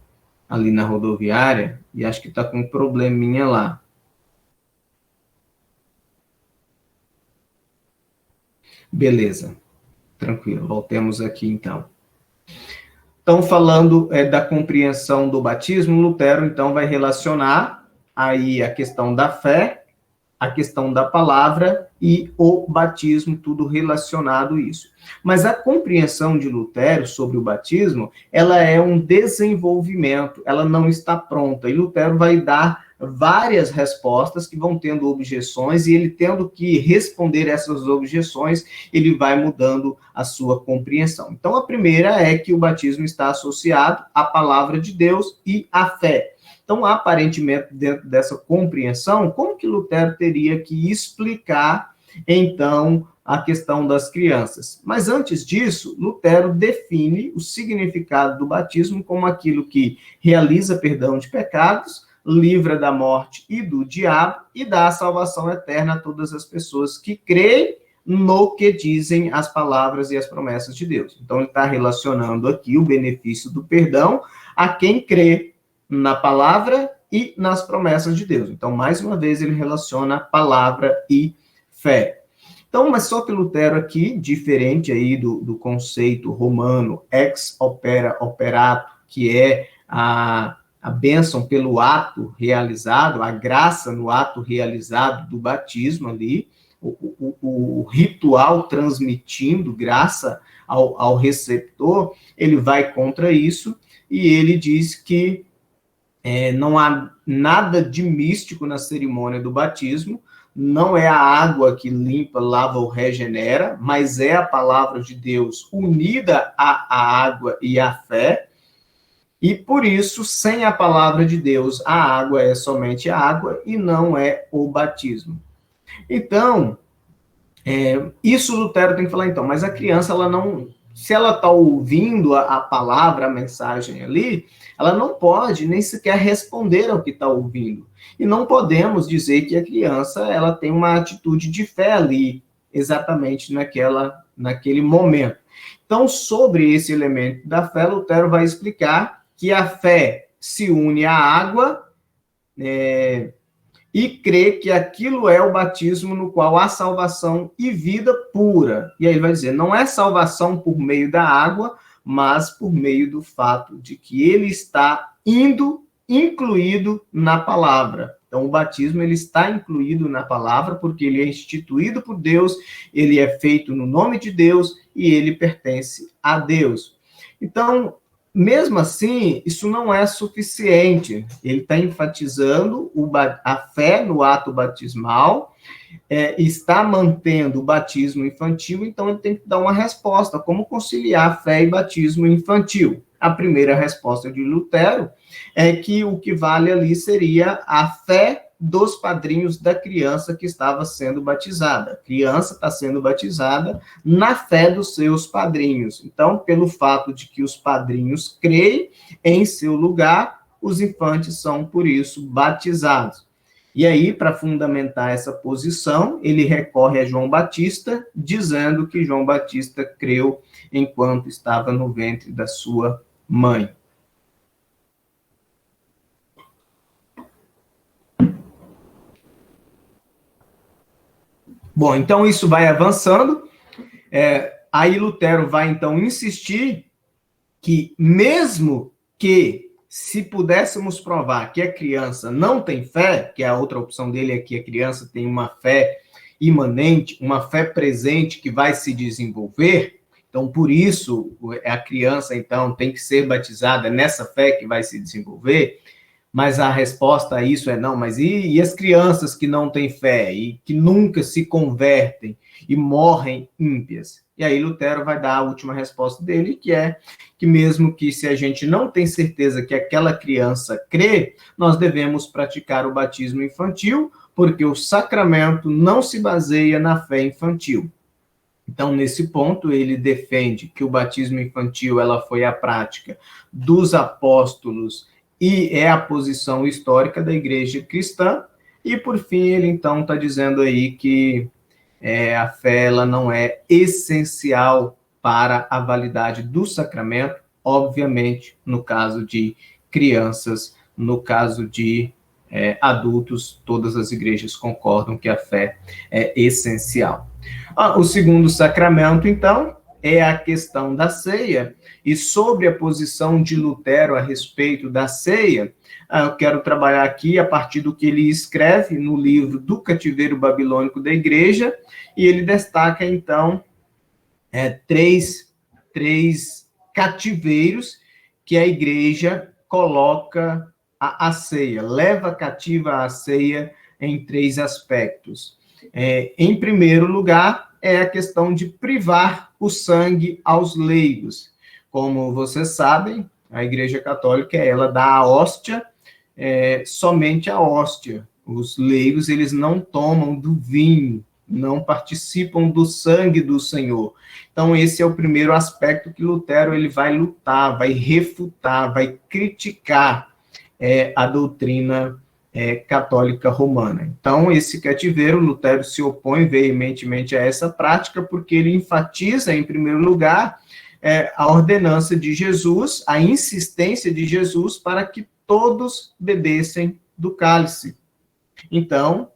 ali na rodoviária, e acho que está com um probleminha lá. Beleza, tranquilo, voltemos aqui então. Então, falando da compreensão do batismo, Lutero, então, vai relacionar aí a questão da fé, a questão da palavra e o batismo, tudo relacionado a isso. Mas a compreensão de Lutero sobre o batismo, ela é um desenvolvimento, ela não está pronta. E Lutero vai dar várias respostas que vão tendo objeções, e ele tendo que responder essas objeções, ele vai mudando a sua compreensão. Então, a primeira é que o batismo está associado à palavra de Deus e à fé. Então, aparentemente, dentro dessa compreensão, como que Lutero teria que explicar, então, a questão das crianças? Mas antes disso, Lutero define o significado do batismo como aquilo que realiza perdão de pecados, livra da morte e do diabo e dá a salvação eterna a todas as pessoas que creem no que dizem as palavras e as promessas de Deus. Então, ele está relacionando aqui o benefício do perdão a quem crê na palavra e nas promessas de Deus. Então, mais uma vez, ele relaciona palavra e fé. Então, mas só que Lutero aqui, diferente aí do conceito romano ex opere operato, que é a bênção pelo ato realizado, a graça no ato realizado do batismo ali, o ritual transmitindo graça ao receptor, ele vai contra isso, e ele diz que não há nada de místico na cerimônia do batismo, não é a água que limpa, lava ou regenera, mas é a palavra de Deus unida à água e à fé, e por isso, sem a palavra de Deus, a água é somente água e não é o batismo. Então, isso Lutero tem que falar, então, mas a criança, ela não, se ela está ouvindo a palavra, a mensagem ali, ela não pode nem sequer responder ao que está ouvindo. E não podemos dizer que a criança, ela tem uma atitude de fé ali, exatamente naquele momento. Então, sobre esse elemento da fé, Lutero vai explicar que a fé se une à água, e crê que aquilo é o batismo no qual há salvação e vida pura. E aí ele vai dizer, não é salvação por meio da água, mas por meio do fato de que ele está incluído na palavra. Então, o batismo, ele está incluído na palavra, porque ele é instituído por Deus, ele é feito no nome de Deus, e ele pertence a Deus. Então, mesmo assim, isso não é suficiente. Ele está enfatizando a fé no ato batismal, está mantendo o batismo infantil, então ele tem que dar uma resposta. Como conciliar fé e batismo infantil? A primeira resposta de Lutero é que o que vale ali seria a fé dos padrinhos da criança que estava sendo batizada. A criança está sendo batizada na fé dos seus padrinhos. Então, pelo fato de que os padrinhos creem em seu lugar, os infantes são, por isso, batizados. E aí, para fundamentar essa posição, ele recorre a João Batista, dizendo que João Batista creu enquanto estava no ventre da sua mãe. Bom, então isso vai avançando, aí Lutero vai então insistir que mesmo que se pudéssemos provar que a criança não tem fé, que a outra opção dele é que a criança tem uma fé imanente, uma fé presente que vai se desenvolver, então por isso a criança então tem que ser batizada nessa fé que vai se desenvolver. Mas a resposta a isso é não, mas e as crianças que não têm fé e que nunca se convertem e morrem ímpias? E aí Lutero vai dar a última resposta dele, que é que mesmo que se a gente não tem certeza que aquela criança crê, nós devemos praticar o batismo infantil, porque o sacramento não se baseia na fé infantil. Então, nesse ponto, ele defende que o batismo infantil ela foi a prática dos apóstolos e é a posição histórica da igreja cristã, e por fim ele então está dizendo aí que a fé ela não é essencial para a validade do sacramento, obviamente no caso de crianças, no caso de adultos, todas as igrejas concordam que a fé é essencial. O segundo sacramento então é a questão da ceia, e sobre a posição de Lutero a respeito da ceia, eu quero trabalhar aqui a partir do que ele escreve no livro do Cativeiro Babilônico da Igreja, e ele destaca, então, três cativeiros que a Igreja coloca a ceia, leva cativa a ceia em 3 aspectos. Em primeiro lugar, é a questão de privar o sangue aos leigos. Como vocês sabem, a Igreja Católica, ela dá a hóstia, somente a hóstia. Os leigos, eles não tomam do vinho, não participam do sangue do Senhor. Então, esse é o primeiro aspecto que Lutero ele vai lutar, vai refutar, vai criticar, a doutrina católica romana. Então, esse cativeiro, Lutero se opõe veementemente a essa prática, porque ele enfatiza, em primeiro lugar, a ordenança de Jesus, a insistência de Jesus para que todos bebessem do cálice. Então,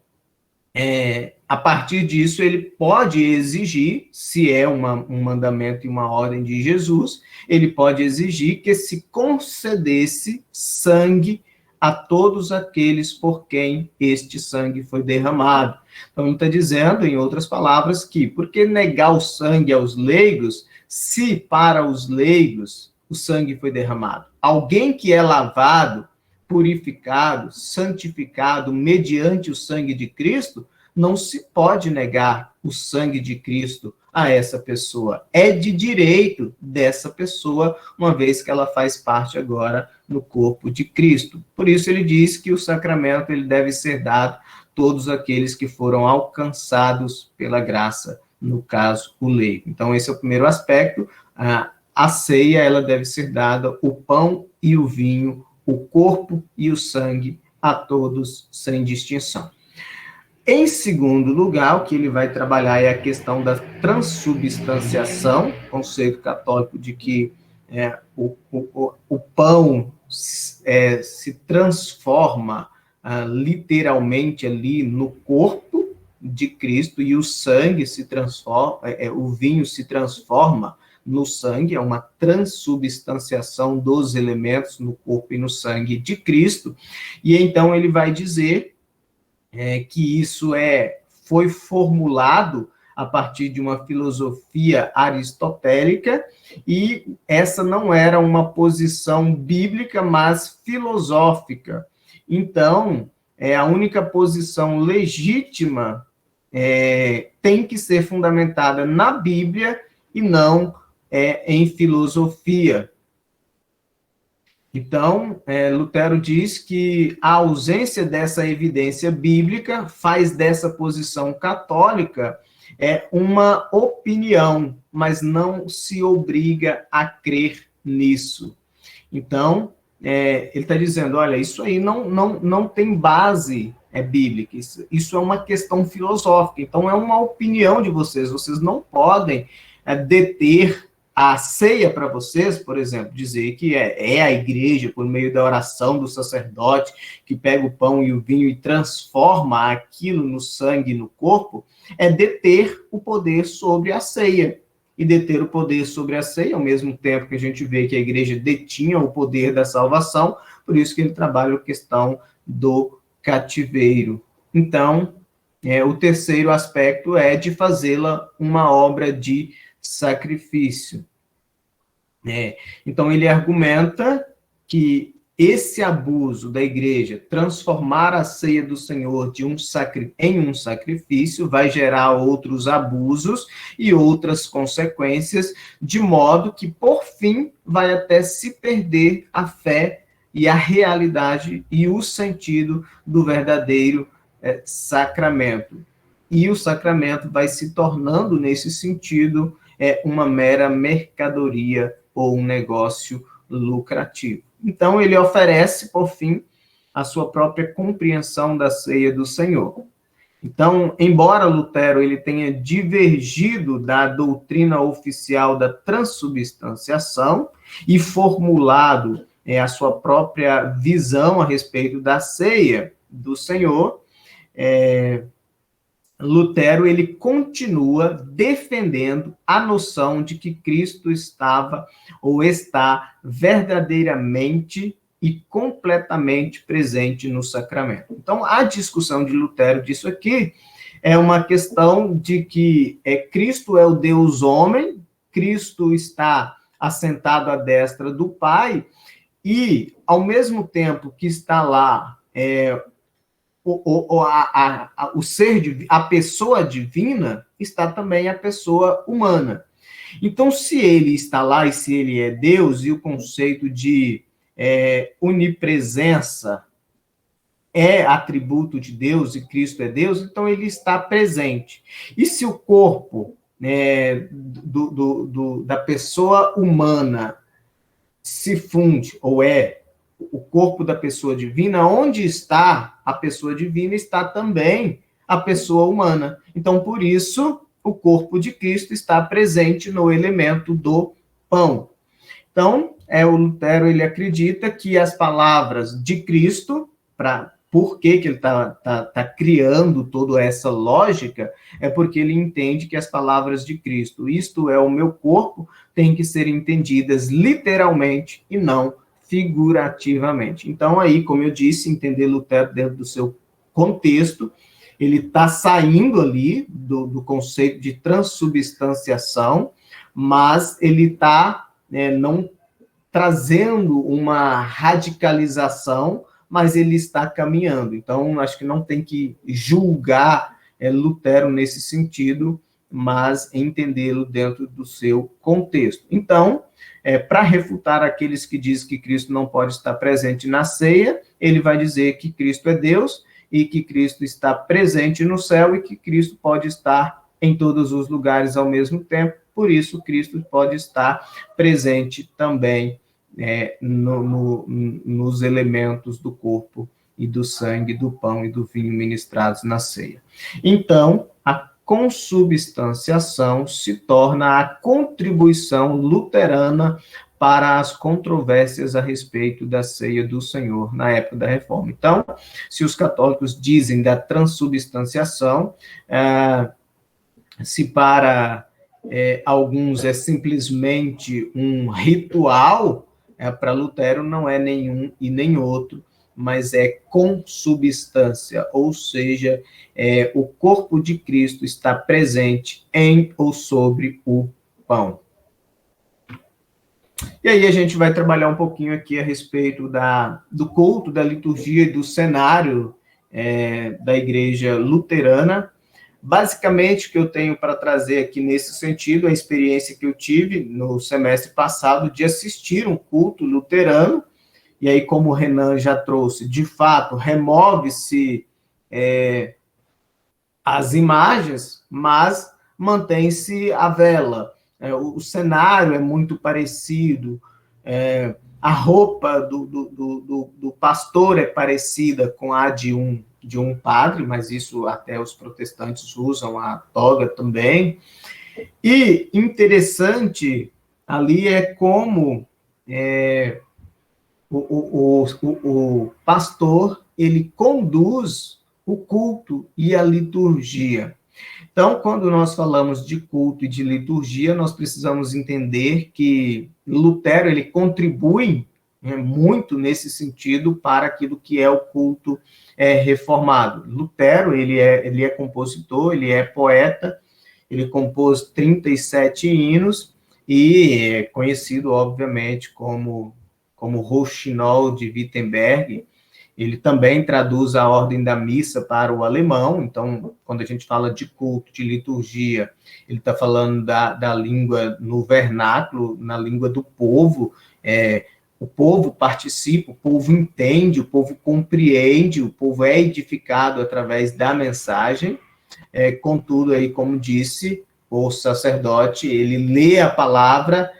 a partir disso, ele pode exigir, se é um mandamento e uma ordem de Jesus, ele pode exigir que se concedesse sangue a todos aqueles por quem este sangue foi derramado. Então, ele está dizendo, em outras palavras, que por que negar o sangue aos leigos, se para os leigos o sangue foi derramado? Alguém que é lavado, purificado, santificado mediante o sangue de Cristo, não se pode negar o sangue de Cristo a essa pessoa. É de direito dessa pessoa, uma vez que ela faz parte agora no corpo de Cristo. Por isso ele diz que o sacramento ele deve ser dado a todos aqueles que foram alcançados pela graça, no caso, o leigo. Então, esse é o primeiro aspecto. A ceia, ela deve ser dada, o pão e o vinho, o corpo e o sangue, a todos, sem distinção. Em segundo lugar, o que ele vai trabalhar é a questão da transubstanciação, conceito católico de que o pão se transforma literalmente ali no corpo de Cristo e o sangue se transforma, o vinho se transforma no sangue, é uma transubstanciação dos elementos no corpo e no sangue de Cristo, e então ele vai dizer que isso foi formulado a partir de uma filosofia aristotélica, e essa não era uma posição bíblica, mas filosófica. Então, a única posição legítima tem que ser fundamentada na Bíblia e não em filosofia. Então, Lutero diz que a ausência dessa evidência bíblica faz dessa posição católica uma opinião, mas não se obriga a crer nisso. Então, ele está dizendo, olha, isso aí não tem base bíblica, isso é uma questão filosófica, então é uma opinião de vocês não podem deter a ceia para vocês, por exemplo, dizer que é a igreja, por meio da oração do sacerdote, que pega o pão e o vinho e transforma aquilo no sangue e no corpo, é deter o poder sobre a ceia. E deter o poder sobre a ceia, ao mesmo tempo que a gente vê que a igreja detinha o poder da salvação, por isso que ele trabalha a questão do cativeiro. Então, o terceiro aspecto é de fazê-la uma obra de sacrifício. Então, ele argumenta que esse abuso da igreja, transformar a ceia do Senhor em um sacrifício, vai gerar outros abusos e outras consequências, de modo que, por fim, vai até se perder a fé e a realidade e o sentido do verdadeiro sacramento. E o sacramento vai se tornando, nesse sentido, uma mera mercadoria ou um negócio lucrativo. Então, ele oferece, por fim, a sua própria compreensão da ceia do Senhor. Então, embora Lutero ele tenha divergido da doutrina oficial da transubstanciação e formulado a sua própria visão a respeito da ceia do Senhor, Lutero ele continua defendendo a noção de que Cristo estava ou está verdadeiramente e completamente presente no sacramento. Então, a discussão de Lutero disso aqui é uma questão de que Cristo é o Deus homem, Cristo está assentado à destra do Pai, e, ao mesmo tempo que está lá a pessoa divina, está também a pessoa humana. Então, se ele está lá e se ele é Deus, e o conceito de onipresença é atributo de Deus e Cristo é Deus, então ele está presente. E se o corpo da pessoa humana se funde, ou o corpo da pessoa divina, onde está a pessoa divina, está também a pessoa humana. Então, por isso, o corpo de Cristo está presente no elemento do pão. Então, o Lutero, ele acredita que as palavras de Cristo, por que ele está criando toda essa lógica, é porque ele entende que as palavras de Cristo, isto é o meu corpo, têm que ser entendidas literalmente e não figurativamente. Então, aí, como eu disse, entender Lutero dentro do seu contexto, ele está saindo ali do conceito de transubstanciação, mas ele está não trazendo uma radicalização, mas ele está caminhando. Então, acho que não tem que julgar Lutero nesse sentido, mas entendê-lo dentro do seu contexto. Então, para refutar aqueles que dizem que Cristo não pode estar presente na ceia, ele vai dizer que Cristo é Deus e que Cristo está presente no céu e que Cristo pode estar em todos os lugares ao mesmo tempo. Por isso, Cristo pode estar presente também nos elementos do corpo e do sangue, do pão e do vinho ministrados na ceia. Então, a consubstanciação se torna a contribuição luterana para as controvérsias a respeito da ceia do Senhor na época da Reforma. Então, se os católicos dizem da transubstanciação, se para alguns é simplesmente um ritual, para Lutero não é nenhum e nem outro, mas é consubstância, ou seja, o corpo de Cristo está presente em ou sobre o pão. E aí a gente vai trabalhar um pouquinho aqui a respeito do culto, da liturgia e do cenário da igreja luterana. Basicamente, o que eu tenho para trazer aqui nesse sentido, a experiência que eu tive no semestre passado de assistir um culto luterano, e aí, como o Renan já trouxe, de fato, remove-se as imagens, mas mantém-se a vela. O cenário é muito parecido, a roupa do pastor é parecida com a de um padre, mas isso até os protestantes usam a toga também. E interessante ali é como o pastor ele conduz o culto e a liturgia. Então, quando nós falamos de culto e de liturgia, nós precisamos entender que Lutero ele contribui muito nesse sentido para aquilo que é o culto reformado. Lutero ele é compositor, ele é poeta, ele compôs 37 hinos e é conhecido, obviamente, como Rouxinol de Wittenberg. Ele também traduz a ordem da missa para o alemão. Então, quando a gente fala de culto, de liturgia, ele está falando da língua no vernáculo, na língua do povo. O povo participa, o povo entende, o povo compreende, o povo é edificado através da mensagem. Contudo, aí, como disse, o sacerdote, ele lê a palavra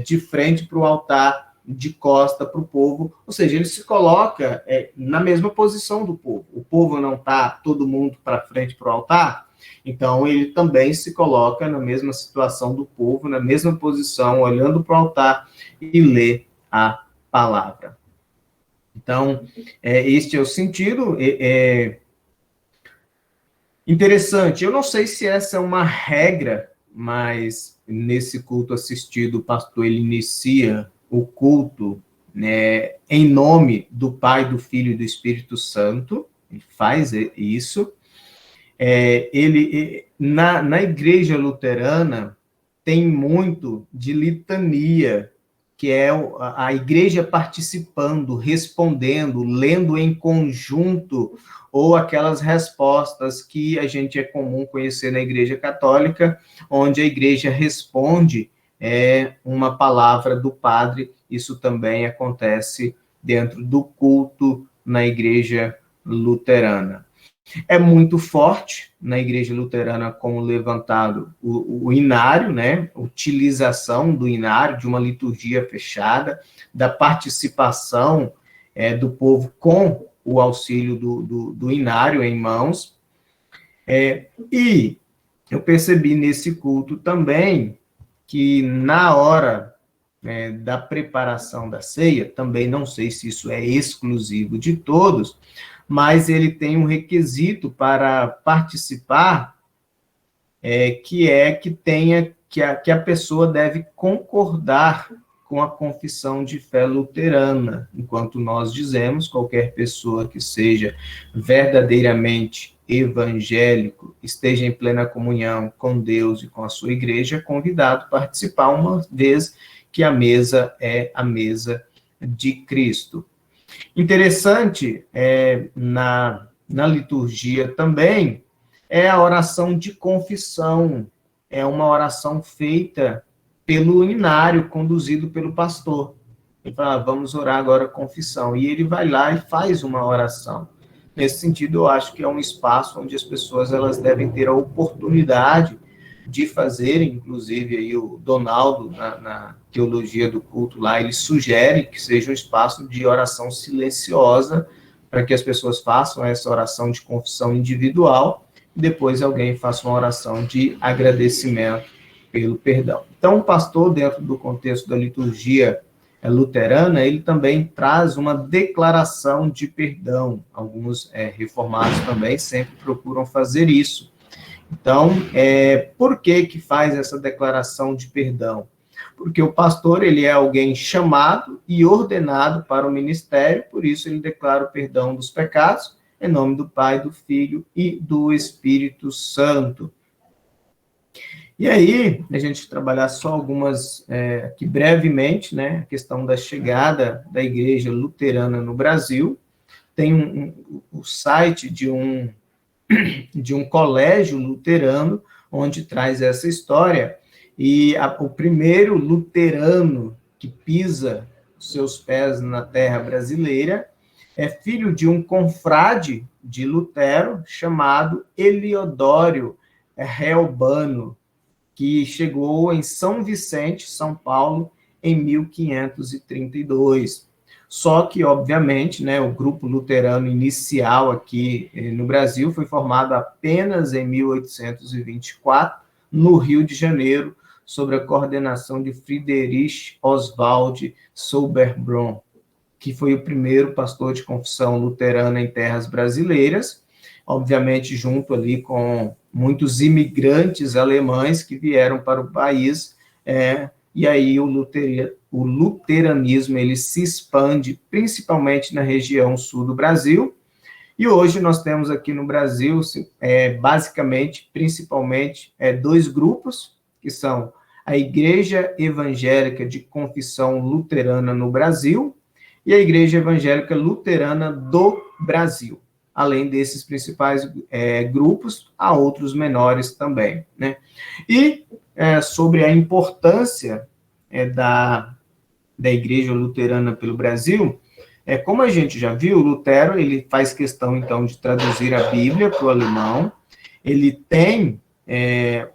de frente para o altar, de costa para o povo, ou seja, ele se coloca na mesma posição do povo. O povo não está todo mundo para frente para o altar, então ele também se coloca na mesma situação do povo, na mesma posição, olhando para o altar e lê a palavra. Então, este é o sentido. Interessante, eu não sei se essa é uma regra, mas nesse culto assistido, o pastor ele inicia o culto em nome do Pai, do Filho e do Espírito Santo, ele faz isso. Na igreja luterana tem muito de litania, que é a igreja participando, respondendo, lendo em conjunto, ou aquelas respostas que a gente é comum conhecer na igreja católica, onde a igreja responde uma palavra do padre. Isso também acontece dentro do culto na igreja luterana. É muito forte na igreja luterana como levantado o inário, né? Utilização do inário, de uma liturgia fechada, da participação do povo com o auxílio do inário em mãos. E eu percebi nesse culto também que na hora da preparação da ceia, também não sei se isso é exclusivo de todos, mas ele tem um requisito para participar, que a pessoa deve concordar com a confissão de fé luterana, enquanto nós dizemos, qualquer pessoa que seja verdadeiramente evangélico, esteja em plena comunhão com Deus e com a sua igreja, é convidado a participar, uma vez que a mesa é a mesa de Cristo. Interessante, na liturgia também, é a oração de confissão, é uma oração feita pelo uninário, conduzido pelo pastor. Ele fala, vamos orar agora confissão, e ele vai lá e faz uma oração. Nesse sentido, eu acho que é um espaço onde as pessoas elas devem ter a oportunidade de fazer, inclusive aí o Donaldo, na teologia do culto lá, ele sugere que seja um espaço de oração silenciosa, para que as pessoas façam essa oração de confissão individual, e depois alguém faça uma oração de agradecimento pelo perdão. Então, o pastor, dentro do contexto da liturgia luterana, ele também traz uma declaração de perdão. Alguns reformados também sempre procuram fazer isso. Então, por que faz essa declaração de perdão? Porque o pastor, ele é alguém chamado e ordenado para o ministério, por isso ele declara o perdão dos pecados, em nome do Pai, do Filho e do Espírito Santo. E aí, a gente trabalhar só algumas, aqui brevemente, né, a questão da chegada da igreja luterana no Brasil. Tem o site de um colégio luterano, onde traz essa história, e o primeiro luterano que pisa os seus pés na terra brasileira é filho de um confrade de Lutero, chamado Eliodório Reobano, que chegou em São Vicente, São Paulo, em 1532. Só que, obviamente, né, o grupo luterano inicial aqui no Brasil foi formado apenas em 1824, no Rio de Janeiro, sob a coordenação de Friedrich Oswald Sauerbrunn, que foi o primeiro pastor de confissão luterana em terras brasileiras, obviamente junto ali com muitos imigrantes alemães que vieram para o país, e aí o luteranismo ele se expande principalmente na região sul do Brasil, e hoje nós temos aqui no Brasil, basicamente, principalmente, dois grupos, que são a Igreja Evangélica de Confissão Luterana no Brasil e a Igreja Evangélica Luterana do Brasil. Além desses principais grupos, há outros menores também, né? E sobre a importância da Igreja Luterana pelo Brasil, como a gente já viu, Lutero ele faz questão, então, de traduzir a Bíblia para o alemão, ele tem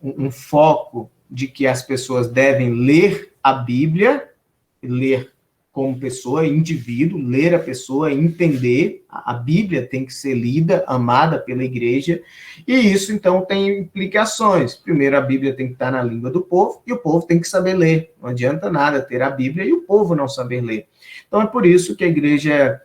um foco de que as pessoas devem ler a Bíblia, ler como pessoa, indivíduo, ler a pessoa, entender, a Bíblia tem que ser lida, amada pela igreja, e isso, então, tem implicações. Primeiro, a Bíblia tem que estar na língua do povo, e o povo tem que saber ler. Não adianta nada ter a Bíblia e o povo não saber ler. Então, é por isso que a igreja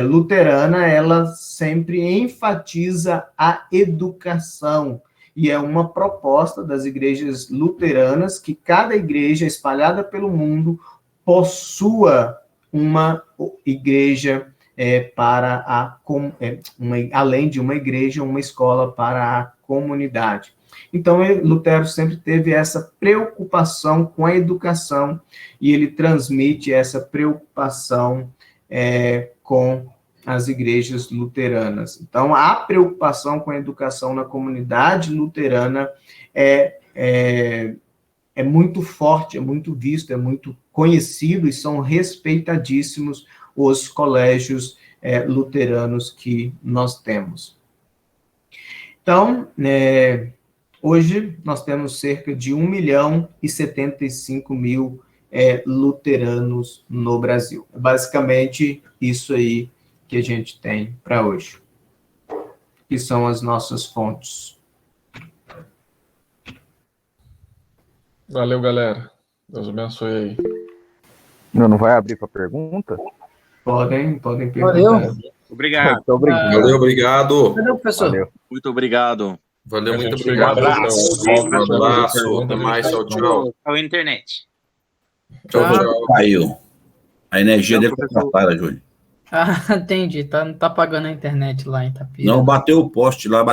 luterana, ela sempre enfatiza a educação, e é uma proposta das igrejas luteranas que cada igreja espalhada pelo mundo possua uma igreja além de uma igreja, uma escola para a comunidade. Então, Lutero sempre teve essa preocupação com a educação, e ele transmite essa preocupação com as igrejas luteranas. Então, a preocupação com a educação na comunidade luterana é muito forte, é muito visto, é muito conhecido, e são respeitadíssimos os colégios luteranos que nós temos. Então, hoje nós temos cerca de 1.075.000 luteranos no Brasil. É basicamente isso aí que a gente tem para hoje, que são as nossas fontes. Valeu, galera. Deus abençoe aí. Não vai abrir para pergunta? Podem perguntar. Valeu. Obrigado. Muito obrigado. Valeu, obrigado. Valeu, professor. Valeu. Muito obrigado. Valeu, A muito gente obrigado. fica Um abraço. Até mais. Tchau, tchau. A internet. Tchau, Ah. tchau. Caiu. A energia Não, dele foi cortada, Júlio. Ah, entendi. Tá pagando a internet lá em Itapira. Não bateu o poste lá,